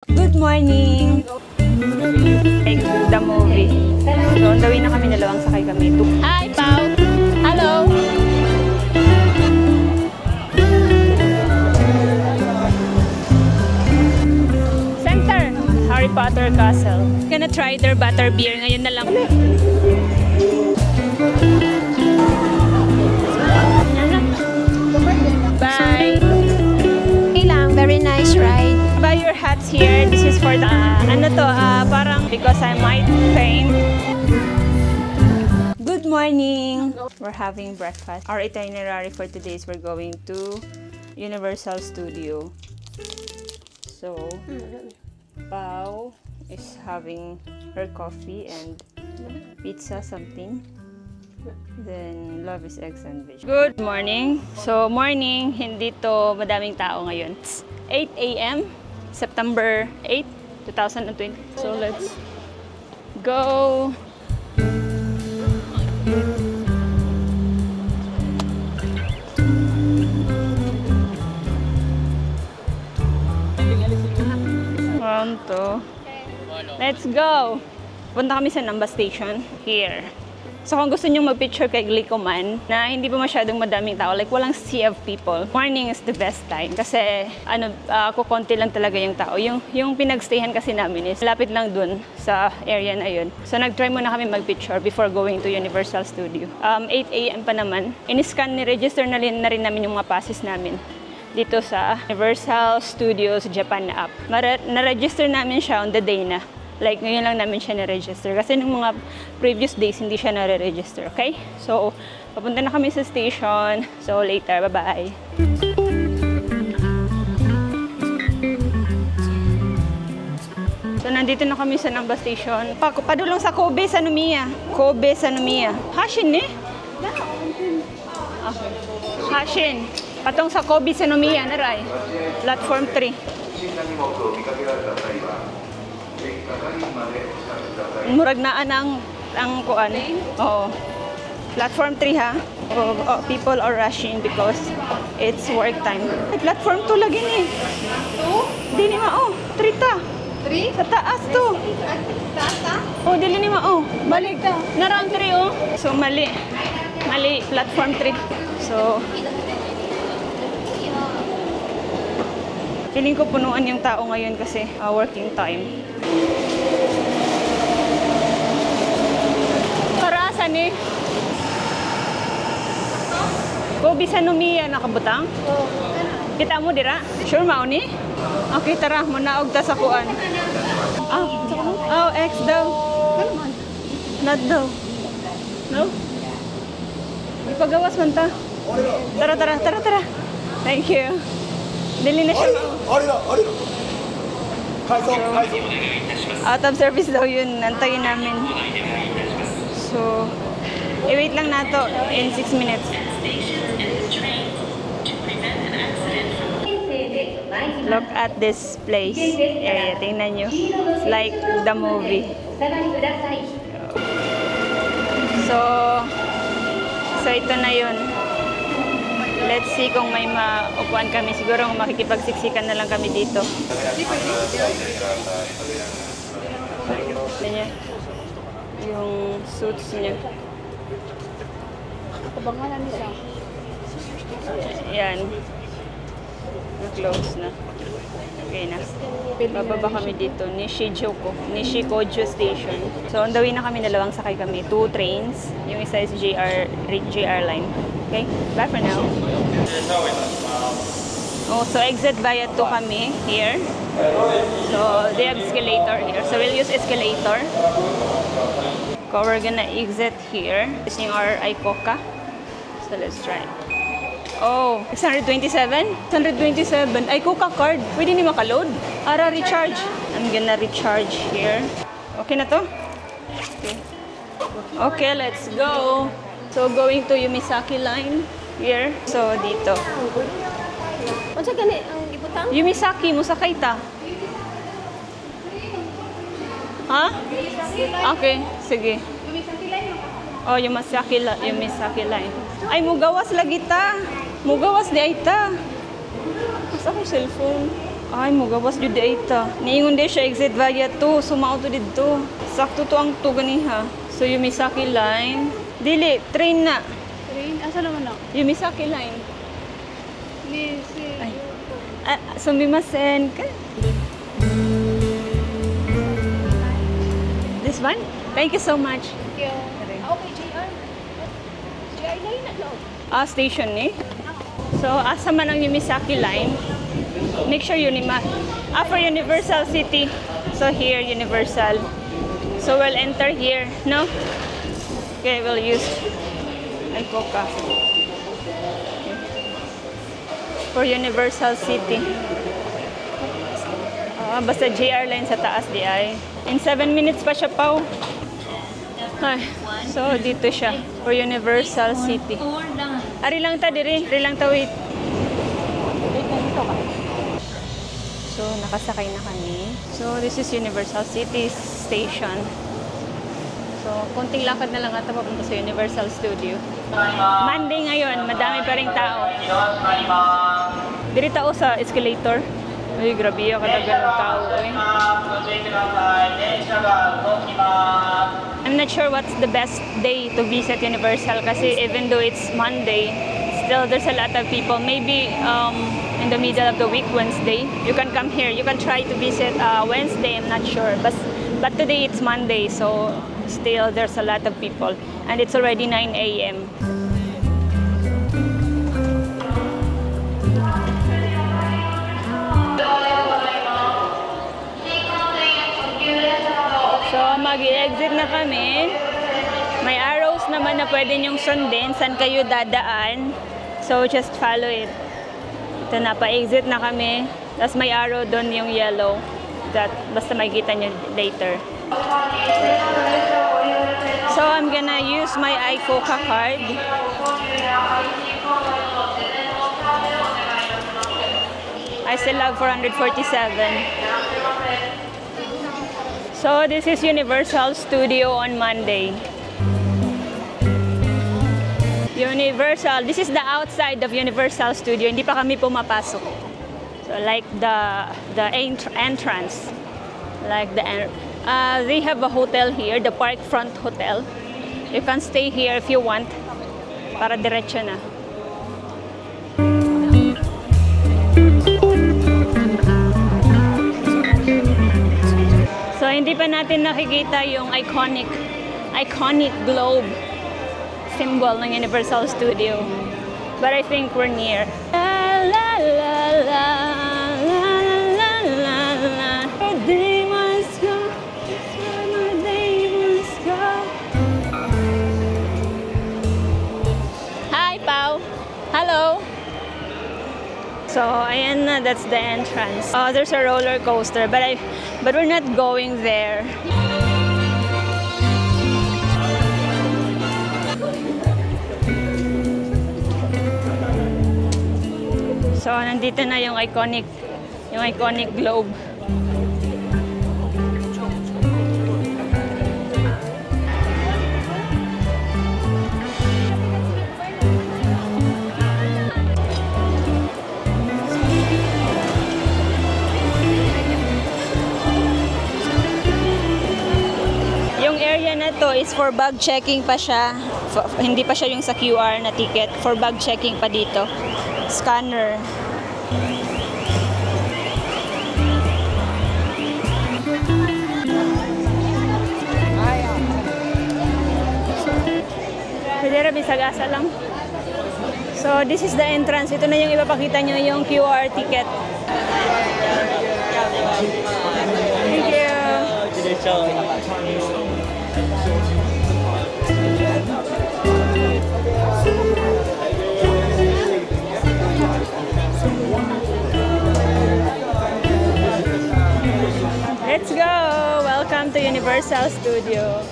Good morning! Like the movie. So, on the way na kami, dalawang sakay kami. Hi, Pao! Hello! Center! Harry Potter Castle. Gonna try their butterbeer. Ngayon na lang. Bye! Okay lang, very nice ride. Buy your hats here. This is for the, parang because I might faint. Good morning! We're having breakfast. Our itinerary for today is we're going to Universal Studio. So, Pao is having her coffee and pizza something. Then, love is eggs and fish. Good morning! So, morning, hindi to madaming tao ngayon. It's 8 a.m. September 8, 2020. So, let's go! One, two. Let's go! Punta kami sa Namba Station. Here. So kung gusto nyo mag-picture kay Glicoman na hindi pa masyadong madaming tao, like walang sea of people, morning is the best time. Kasi kukonti lang talaga yung tao. Yung pinagstayhan kasi namin is lapit lang dun sa area na yun. So nag-try muna kami mag-picture before going to Universal Studio. 8 a.m. pa naman. In-scan, ni-register na rin namin yung mga passes namin dito sa Universal Studios Japan na app. Na-register namin siya on the day na. Like, ngayon lang namin siya na-register. Kasi nung mga previous days, hindi siya na-register. Okay? So, papunta na kami sa station. So, later. Bye-bye. So, nandito na kami sa Namba Station. Padulong sa Kobe Sanomiya. Kobe Sanomiya. Hashin eh? Okay. Hashin. Patong sa Kobe Sanomiya, naray. Platform 3. Murag na ang kuan. Oo. Platform 3 ha. People are rushing because it's work time. Platform 2 lagi ni. 2? Dili mao. 3 ta. 3? Sa taas to. Taas ta? Oh, dili ni mao. Balik ta. Narang 3 oh. So mali. Mali platform 3. So feeling ko punuan yung tao ngayon kasi working time. Saan eh? Kobe Sanomiya nakabutang? Oo. Kita mo dira? Sure mao ni? Okay, tara. Munaog ta sa kuan. X daw. Not daw. No? Ipagawas man ta. Tara. Thank you. Dili na siya mao. Out of service daw yun. Nantayin namin. So, i-wait lang nato in 6 minutes. Look at this place. Area, tingnan nyo. It's like the movie. So ito na yun. Let's see kung may maupuan kami. Siguro makikipagsiksikan na lang kami dito. Ganyan. Yung suits niya. Kabangalan niya. Yan. Na-close na. Okay na. Bababa kami dito. Nishikojo Station. So, on the way na kami. Dalawang sakay kami. 2 trains. Yung isa is JR line. Okay? Bye for now. Oh, so exit via 2 kami here. So, they have escalator here. So, we'll use escalator. So, we're gonna exit here using our Icoca. So, let's try. Oh, 627? 627. Icoca card. Pwede ni makaload. Ara, recharge. I'm gonna recharge here. Okay na to? Okay, let's go. So, going to Yumisaki line here. So, dito. Unsa gani ang ibutang? Yumisaki, musakay ta. Ha? Okay, sige. Oh, Yumisaki line. Ay, mugawas lagi ta. Mugawas di ay ta. Mas ako cellphone. Ay, gawas jud di ita. Niingon di siya exit via 2, sumao to didto. Sakto to ang to ganiha. So Yumisaki line. Dili, train na. Train? Asa naman na? Yumisaki line. Ni si... Ay. Sumimasen. This one? Thank you so much. Okay, JR. JR line na, no? Station ni. So, asa man ang Yumisaki line. Make sure for Universal City. So here, Universal. So we'll enter here, no? Okay, we'll use and focus. Okay. For Universal City. Basta JR line sa taas di ay. In 7 minutes pa siya pa. Ay, so dito siya for Universal City. Ari lang ta diri, wait. So, nakasakay na kami. So, this is Universal City Station. So, konting lakad na lang ata papunta sa Universal Studio. Monday ngayon, madami pa ring tao. Diri tao sa escalator. Ay, grabe yung katagal ng tao. I'm not sure what's the best day to visit Universal kasi even though it's Monday, still there's a lot of people. Maybe in the middle of the week, Wednesday, you can come here. You can try to visit Wednesday, I'm not sure. But today it's Monday, so still there's a lot of people. And it's already 9 a.m. So mag-exit na kami. May arrows naman na pwede nyong sundin saan kayo dadaan. So just follow it. Ito na, pa-exit na kami. Tapos may arrow doon yung yellow. Basta makikita nyo later. So I'm gonna use my iCoca card. I still have 447. So this is Universal Studio on Monday. Universal, this is the outside of Universal Studio. Hindi pa kami pumapasok. So like the entrance. Like they have a hotel here, the Parkfront Hotel. You can stay here if you want. Para diretso na. So hindi pa natin nakikita yung iconic globe symbol ng Universal Studio. But I think we're near. La la la la la la la la. My day must go. My day must go. Hi, Pao. Hello. So, ayan na, that's the entrance. Oh, there's a roller coaster, but we're not going there. So, nandito na yung iconic globe. Yung area na to is for bag checking pa siya. Hindi pa siya yung sa QR na ticket. For bag checking pa dito. Scanner. Pwede bisagasa lang. So, this is the entrance. Ito na yung ipapakita nyo yung QR ticket. Thank you. Let's go! Welcome to Universal Studio.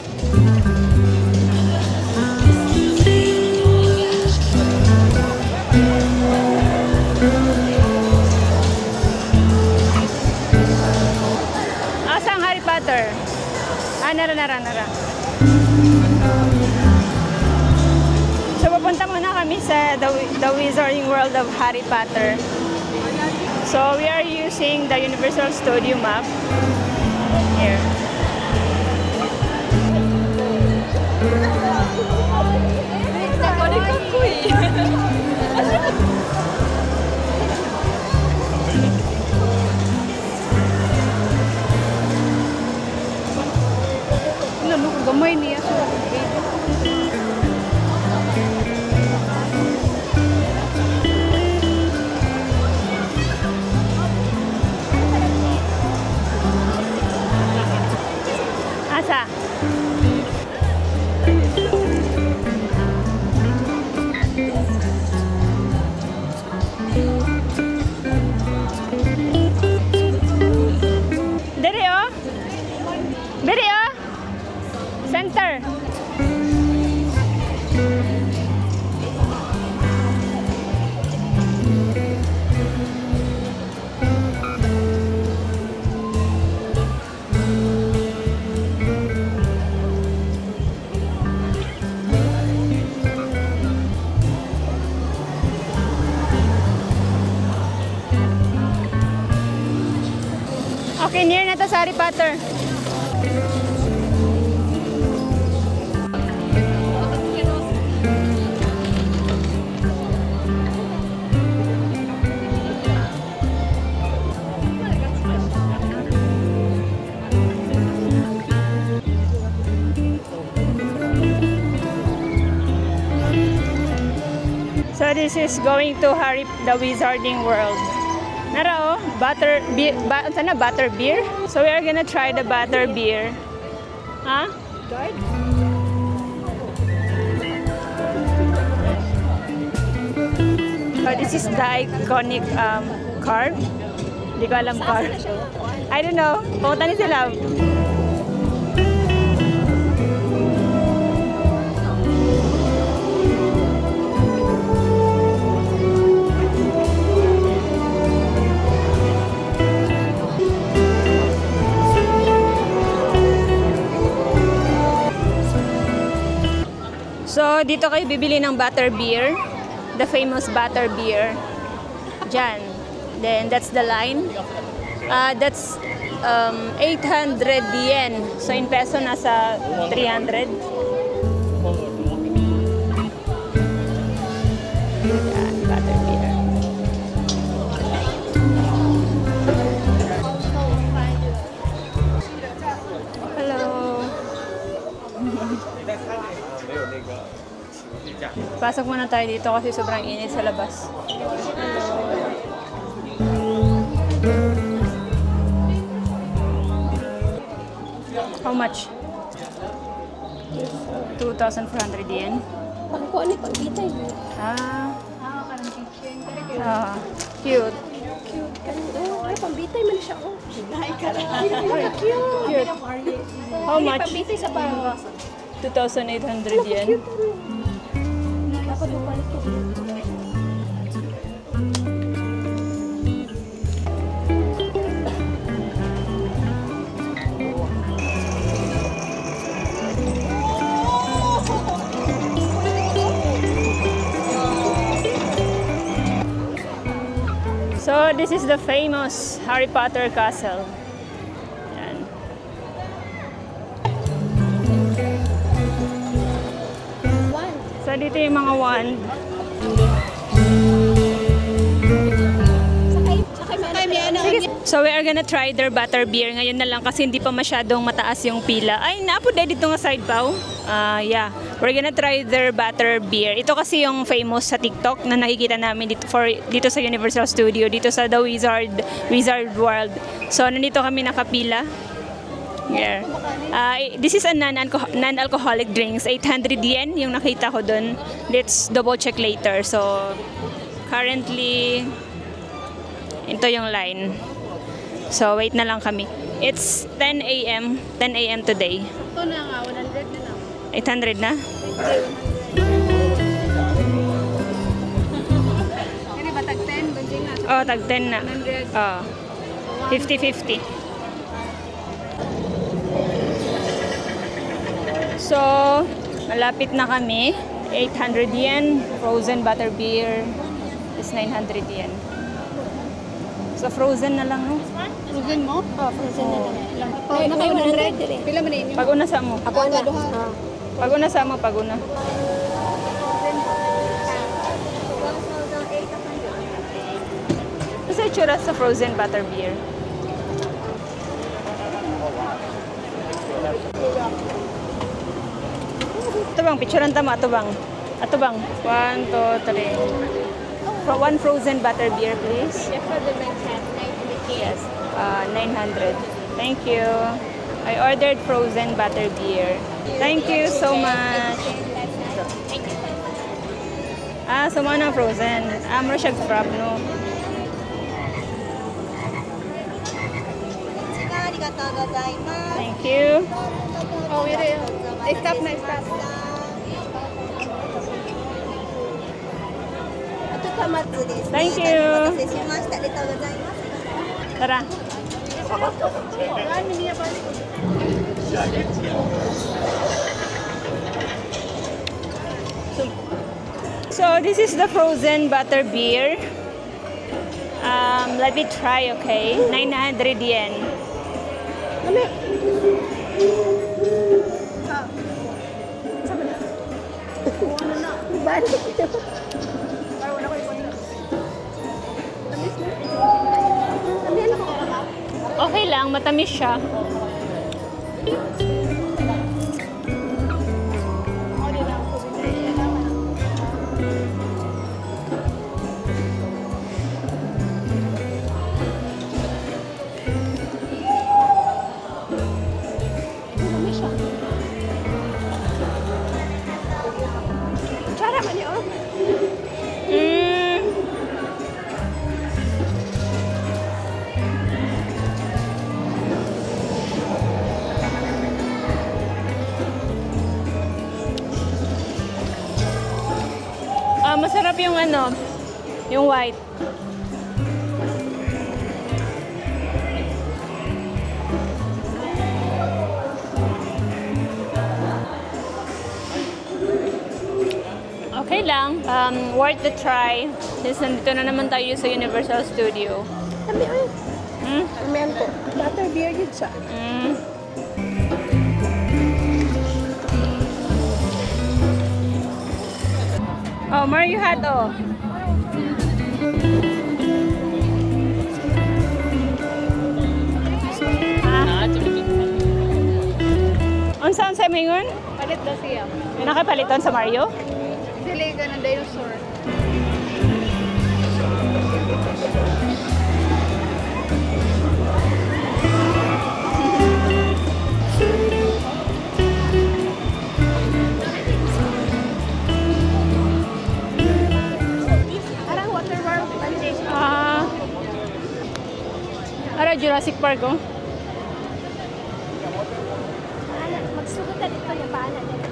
Asang Harry Potter? Nara. So, pupunta muna kami sa the Wizarding World of Harry Potter. So we are using the Universal Studio map here. Gamay niya sa Asa? Dere oh. Dere oh. Center. Okay, near na to sa Harry Potter. So this is going to the Wizarding World. Nara oh, butter beer. So we are gonna try the butter beer. Huh? guard. So this is the iconic car. Hindi ko alam car. I don't know. Pumunta ni sila. So, dito kayo bibili ng butter beer. The famous butter beer. Diyan. Then, that's the line. That's 800 yen. So, in peso, nasa 300. Yan, butter beer. Hello. Pasok muna tayo dito kasi sobrang init sa labas. How much? 2,400 yen. Pagkuha ni pagbitay. Karang kitchen. Cute. Cute. Ay, pambitay man siya. Oh, cute. How much? Pambitay sa pang. 2,800 yen. Dapat mo palit ko. So, this is the famous Harry Potter castle. Yan. So, dito yung mga wand. So, we are gonna try their butter beer ngayon na lang kasi hindi pa masyadong mataas yung pila. Ay, naapo dito nga side pao. Yeah, we're gonna try their butter beer. Ito kasi yung famous sa TikTok na nakikita namin dito sa Universal Studio, dito sa The Wizard World. So, nandito kami nakapila. Yeah. This is a non-alcoholic drinks. 800 yen yung nakita ko dun. Let's double check later. So, currently, ito yung line. So, wait na lang kami. It's 10 a.m. 10 a.m. today. Ito na nga, 100 na lang. 800 na? Kani ba tag 10? Banjing na. Oh, tag 10 na. 100. Oh. 50-50. So, malapit na kami. 800 yen. Frozen butter beer is 900 yen. Sa frozen na lang, no? Frozen mo? Oh, frozen na lang. Ilang? Oh, naka 100. Pila man ninyo? Pag-una sa mo. Ako na. Pag-una sa mo, pag-una. Kasi itsura sa frozen butterbeer. Ito bang, picturean tama. Ito bang. Ito bang. 1, 2, 3. One frozen butterbeer, please. Yes, 900. Thank you. I ordered frozen butterbeer. Thank you so much. So mga frozen. Amro siya frap, no? Thank you. Oh, wait. Stop na, stop. Thank you. Tara. So this is the frozen butter beer. Let me try, okay? 900 yen. Okay lang, matamis siya. Cara man yun. Masarap yung ano, yung white. Okay lang. Worth the try. Since nandito na naman tayo sa Universal Studio. Kami ay. Amen po. Butter beer yun siya. Oh, Mario hat, oh. Unsa sa mingon? Palit daw siya. Nakapalitan sa Mario? Sili ka ng dinosaur. Parang water world. Ara Jurassic Park, oh. Magsugutan ito yung paanan nila.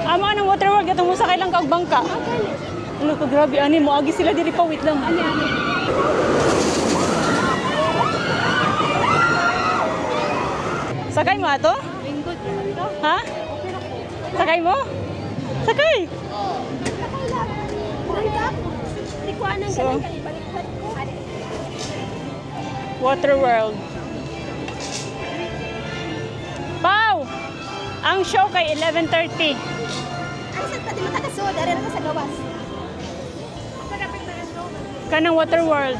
Amo anong water world gatong mo sa kailang kag bangka. Ano ko grabe ani mo agi sila diri pa wait lang. Sakay mo ato? Lingkod naman to. Ha? Sakay mo? Sakay. Likuanan ka So, lang kalibaliktad ko. Water World. Pau! Ang show kay 11:30. Ano saan pati makakasod? Dari na ka sa gawas. Kanang Water World.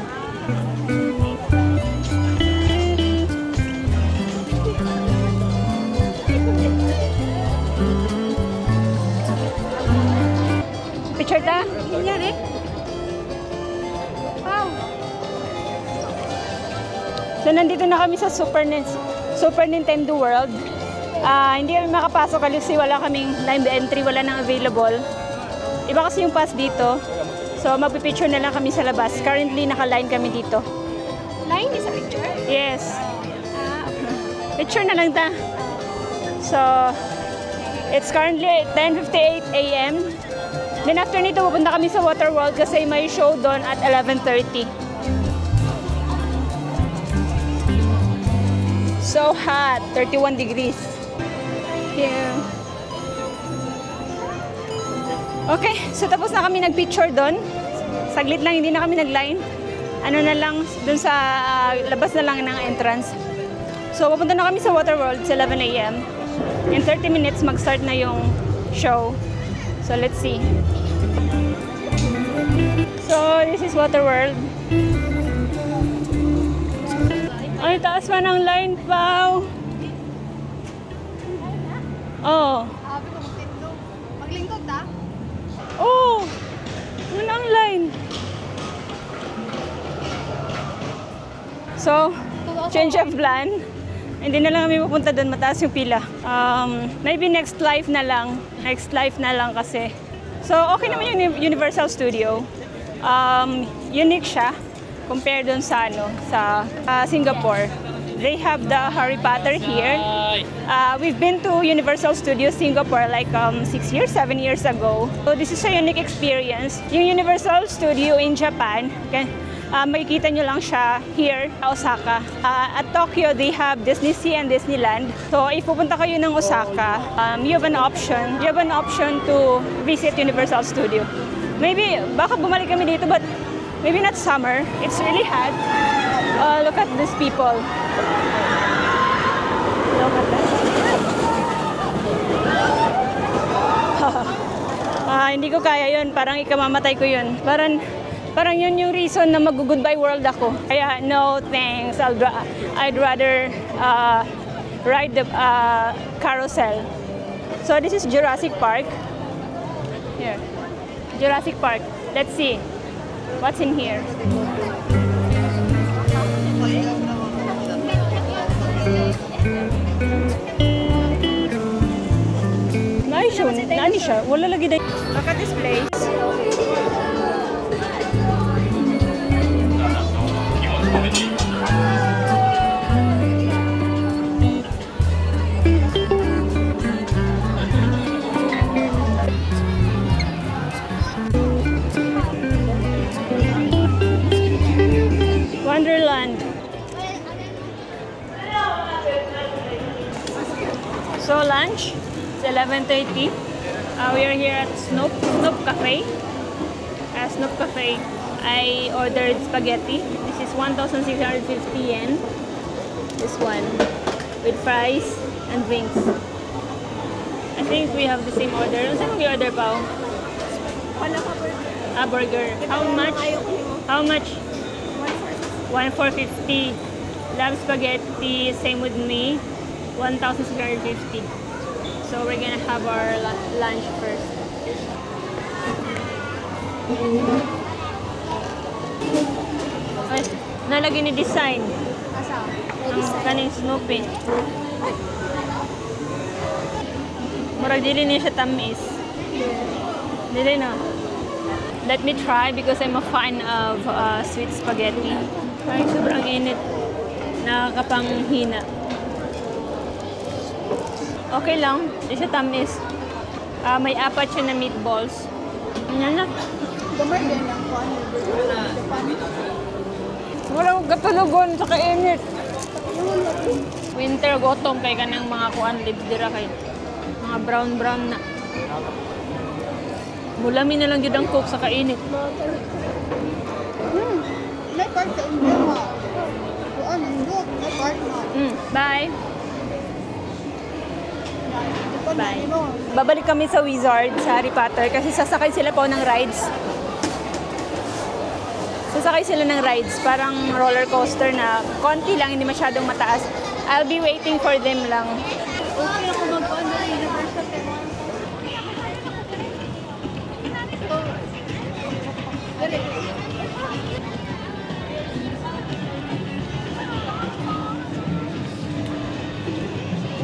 Picture ta? Ganyan eh. Wow. So nandito na kami sa Super Nintendo World. Hindi kami makapasok kasi wala kaming line entry, wala nang available. Iba kasi yung pass dito. So magpipicture na lang kami sa labas. Currently naka-line kami dito. Line is a picture? Yes. Okay. Picture na lang ta. So it's currently 10:58 AM. Then after nito pupunta kami sa Water World kasi may show doon at 11:30. So hot, 31 degrees. Yeah. Okay, so tapos na kami nag-picture doon. Saglit lang, hindi na kami nag-line. Ano na lang, doon sa labas na lang ng entrance. So, pupunta na kami sa Waterworld sa 11 a.m. In 30 minutes, mag-start na yung show. So, let's see. So, this is Waterworld. Ay, taas pa ng line, Pao. Oh. Sabi ko maglingkod ta? Oh! Ano ang line? So, change of plan. Hindi na lang kami pupunta doon, mataas yung pila. Maybe next life na lang. Next life na lang kasi. So, okay naman yung Universal Studio. Unique siya compared doon sa, sa Singapore. They have the Harry Potter here. We've been to Universal Studios Singapore like 6 years, 7 years ago. So this is a unique experience. Yung Universal Studio in Japan, makikita nyo lang siya here sa Osaka. At Tokyo, they have Disney Sea and Disneyland. So if pupunta kayo ng Osaka, you have an option. You have an option to visit Universal Studio. Maybe, baka bumalik kami dito, but maybe not summer. It's really hot. Look at these people. Look at that. Hindi ko kaya yun. Parang ikamamatay ko yun. Parang yun yung reason na mag-goodbye world ako. Kaya no thanks. I'd rather ride the carousel. So this is Jurassic Park. Here. Jurassic Park. Let's see what's in here. Nice yun. Nani siya? Wala lagi dahil. Look at this place. Wonderland. So lunch, it's 11:30. We are here at Snoop Cafe. Snoop Cafe. I ordered spaghetti. This is 1,650 yen. This one with fries and drinks. I think we have the same order. Saan mo order pa? Burger. How much? How much? 1,450. Love spaghetti. Same with me. 1,650. So we're gonna have our lunch first. Ay, nalagay ni design. Ang kaning Snoopy. Murag dili niya siya tamis. Dili na. Let me try because I'm a fan of sweet spaghetti. Ay, sobrang init. Nakakapanghina. Okay lang. Di siya tamis. May apat siya na meatballs. Ano na? Gamay din ang kuhan. Walang katulugon sa kainit. Winter gutom kay kanang mga kuan lips dira kay mga brown na. Mulami na lang gyud ang coke sa kainit. May part sa inyo mo. Kuhan ang look. May part mo. Bye. Bye. Mo. Babalik kami sa Wizard, sa Harry Potter, kasi sasakay sila po ng rides. Sasakay sila ng rides, parang roller coaster na konti lang, hindi masyadong mataas. I'll be waiting for them lang. Okay ako mag-on na Universal Taiwan. Dali.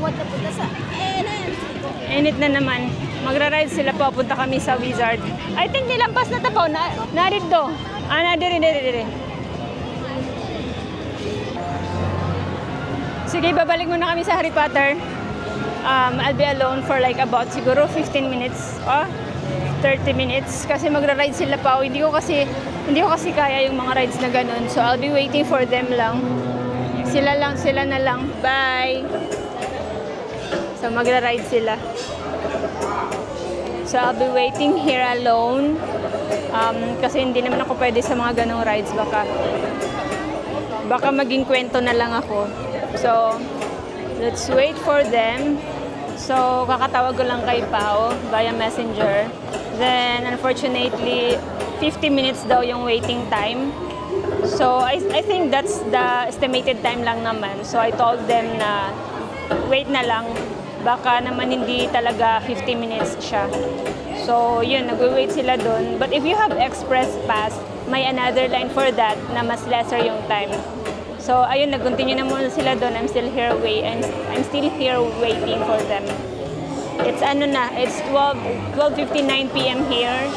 What the puta sa Init na naman. Magra-ride sila po. Punta kami sa Wizard. I think nilampas na tapaw. Narito. Nadiri. Sige, babalik muna kami sa Harry Potter. I'll be alone for like about siguro 15 minutes. 30 minutes. Kasi magra-ride sila pa. Hindi ko kasi kaya yung mga rides na ganun. So, I'll be waiting for them lang. Sila na lang. Bye! So, magra-ride sila. So I'll be waiting here alone. Kasi hindi naman ako pwede sa mga ganong rides. Baka maging kwento na lang ako. So, let's wait for them. So, kakatawag ko lang kay Pao via messenger. Then, unfortunately, 50 minutes daw yung waiting time. So, I think that's the estimated time lang naman. So, I told them na wait na lang. Baka naman hindi talaga 50 minutes siya. So, yun, nag-wait sila dun. But if you have express pass, may another line for that na mas lesser yung time. So, ayun, nag-continue na muna sila dun. I'm still here waiting for them. It's ano na, it's 12:59 p.m. here.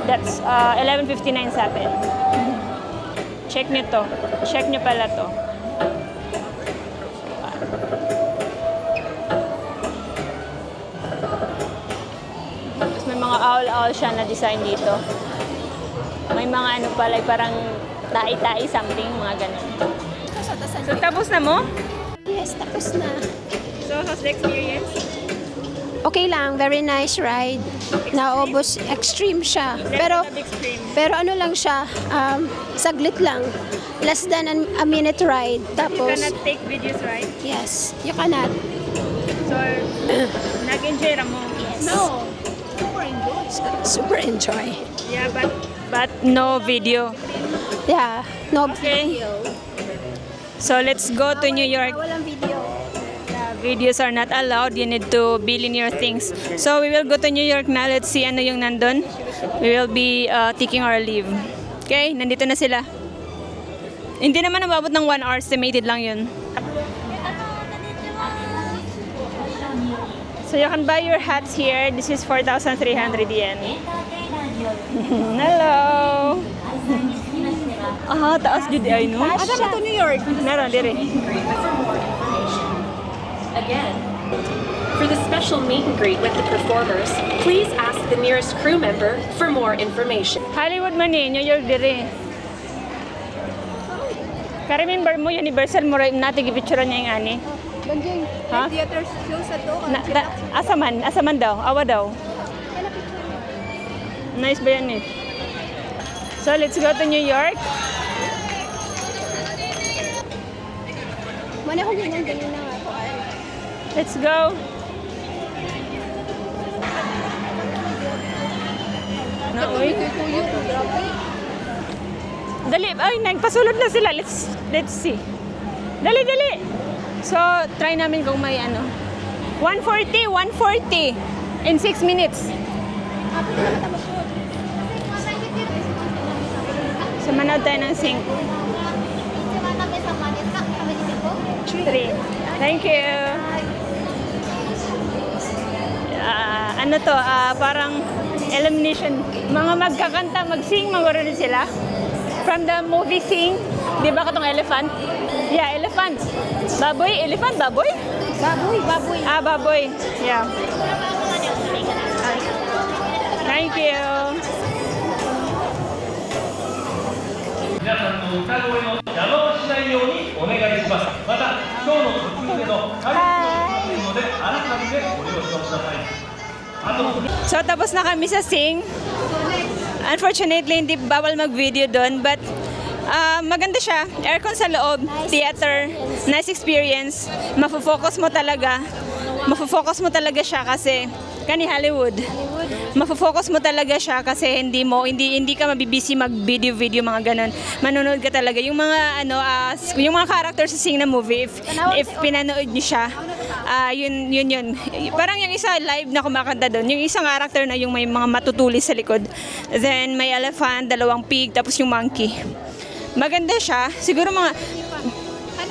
That's 11:59 sa atin. Check nyo to. Check nyo pala to. Tapos may mga owl-owl siya na design dito. May mga ano pa, like parang tai-tai something, mga ganun. So, tapos na mo? Yes, tapos na. So, how's the experience? Okay lang, very nice ride. Naubos, extreme siya. Pero ano lang siya, saglit lang. Less than a minute ride. You Tapos, cannot take videos, right? yes, you cannot. So, nag-enjoy ra mo? Yes. No. Super enjoy. Super enjoy. Yeah, but no video. Yeah, no Okay. So, let's go to New York. Walang video. Videos are not allowed. You need to bill in your things. So, we will go to New York na. Let's see ano yung nandun. We will be taking our leave. Okay? Nandito na sila. Hindi naman nababot ng 1 hour. Estimated lang yun. So, you can buy your hats here. This is 4,300 yen. Hello! Taas jud ay no? Asa ba to New York? Naron, dire. Again, for the special meet and greet with the performers, please ask the nearest crew member for more information. Hollywood man eh, New York dire. Ka-remember mo, Universal mo rin natin i-picture niya yung ani. Banjing. Ha? Theater's close at all. Asa man daw, awa daw. Nice ba yan eh? So, let's go to New York. Mana ko ganyan na nga. Let's go. Uy. Dali, ay, nagpasulod na sila. Let's see. Dali. So, try namin kung may ano. 140 in 6 minutes. So, manood tayo ng sync. 3. Thank you. Ano to, parang elimination. Mga magkakanta, mag-sing, mag-marunod sila. From the movie Sing. Di ba katong elephant? Yeah, elephant. Baboy? Elephant? Baboy? Baboy. Baboy. Yeah. Thank you. 皆さんの歌声の邪魔をしないようにお願いします。また、今日の途中での会議をしますので、改めてご了承ください。So, tapos na kami sa Sing. Unfortunately, hindi bawal mag-video doon, but maganda siya. Aircon sa loob, theater, nice experience. Mafo-focus mo talaga siya kasi kani Hollywood. Mafo-focus mo talaga siya kasi hindi ka mabibisi mag-video mga ganun. Manonood ka talaga yung mga yung mga characters sa Sing na movie if pinanood niyo siya. Yun. Parang yung isa live na kumakanta doon. Yung isang character na yung may mga matutulis sa likod. Then may elephant, 2 pig, tapos yung monkey. Maganda siya. Siguro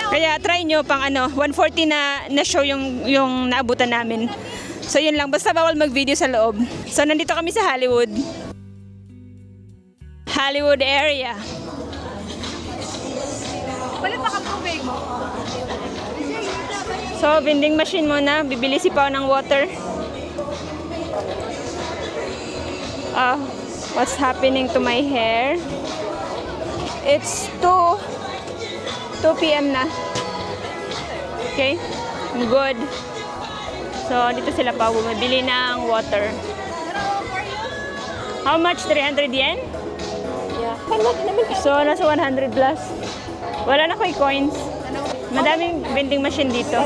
kaya try nyo pang 140 na show yung naabutan namin. So yun lang, basta bawal mag-video sa loob. So nandito kami sa Hollywood area. Palit pa ka tubig. So vending machine muna, bibili si Pao ng water. What's happening to my hair? It's 2 p.m. na. Okay? I'm good. So, dito sila pa bumibili ng water. How much? 300 yen? Yeah. So, nasa 100 plus. Wala na ko'y coins. Madaming vending machine dito.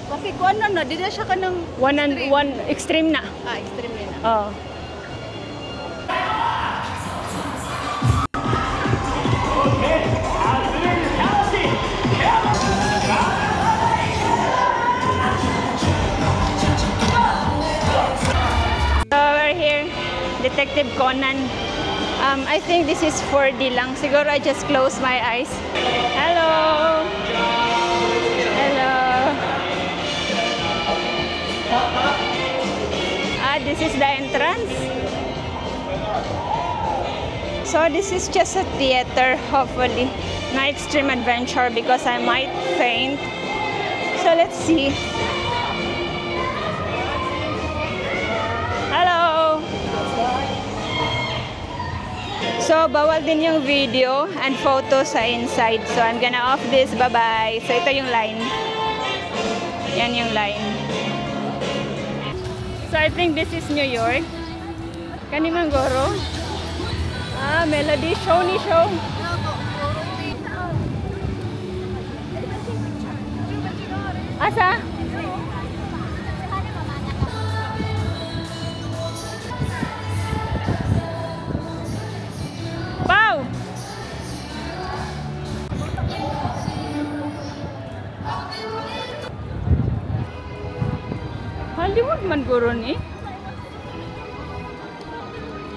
Bakit ko ano na? Di na siya ka ng... One extreme na. Extreme na. Oh. So we're here, Detective Conan. I think this is 4D lang. Siguro I just close my eyes. Hello! Hello! This is the entrance. So this is just a theater, hopefully. No extreme adventure because I might faint. So let's see. Hello! So bawal din yung video and photo sa inside. So I'm gonna off this. Bye-bye. So ito yung line. Yan yung line. So I think this is New York. Kanimangoro. Melody. Show ni show. Asa? Wow! Hollywood man guro ni.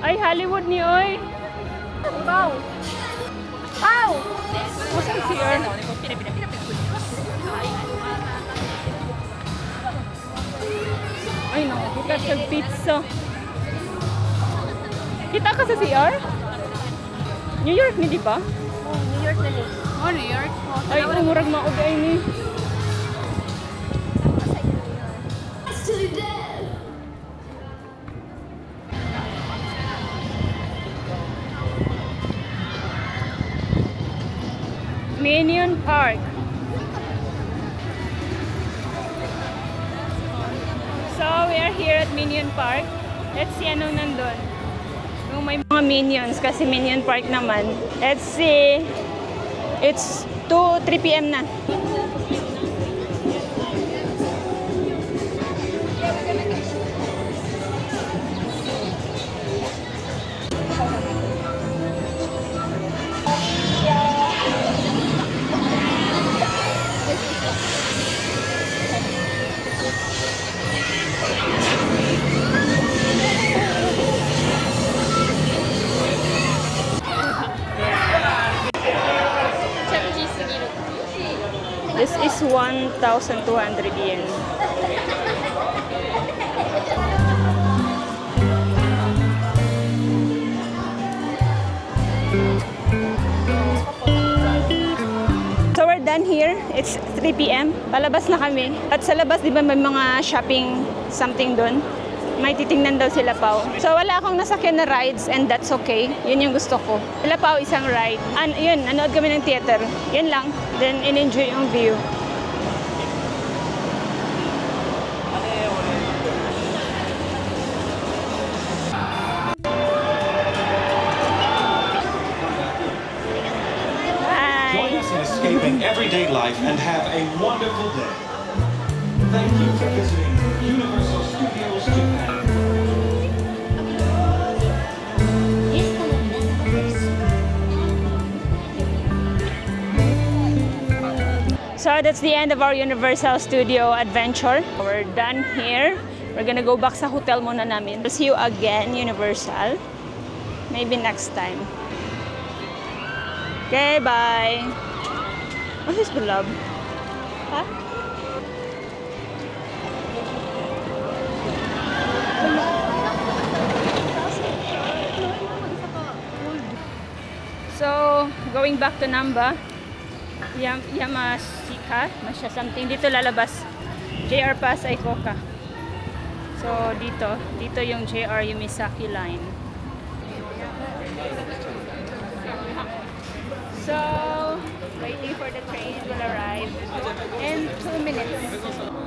Ay, Hollywood ni oy. Wow. Wow. What's here? Ay no, kita sa pizza. Kita ka sa CR? New York ni di ba? New York na ni. New York. Ay, umurag maugay ni. Minion Park. So, we are here at Minion Park. Let's see anong nandun. Kung may mga minions, kasi Minion Park naman. Let's see. It's 3 p.m. na. This is 1,200 yen. So we're done here. It's 3 p.m. Palabas na kami. At sa labas, di ba may mga shopping something doon? May titingnan daw sila Pao. So wala akong nasakyan na rides and that's okay. Yun yung gusto ko. Sila Pao isang ride. Yun, nanood kami ng theater. Yun lang. Then in-enjoy yung view. Join us in escaping everyday life and have a wonderful day. Thank you for visiting Universal Studios Japan. So that's the end of our Universal Studio adventure. We're done here. We're gonna go back sa hotel muna namin. We'll see you again, Universal. Maybe next time. Okay, bye. What is love? Huh? So, going back to Namba, Yamashika, masya something. Dito lalabas. JR Pass Aikoka. So, dito yung JR Yumisaki line. So, waiting for the train. It will arrive in 2 minutes.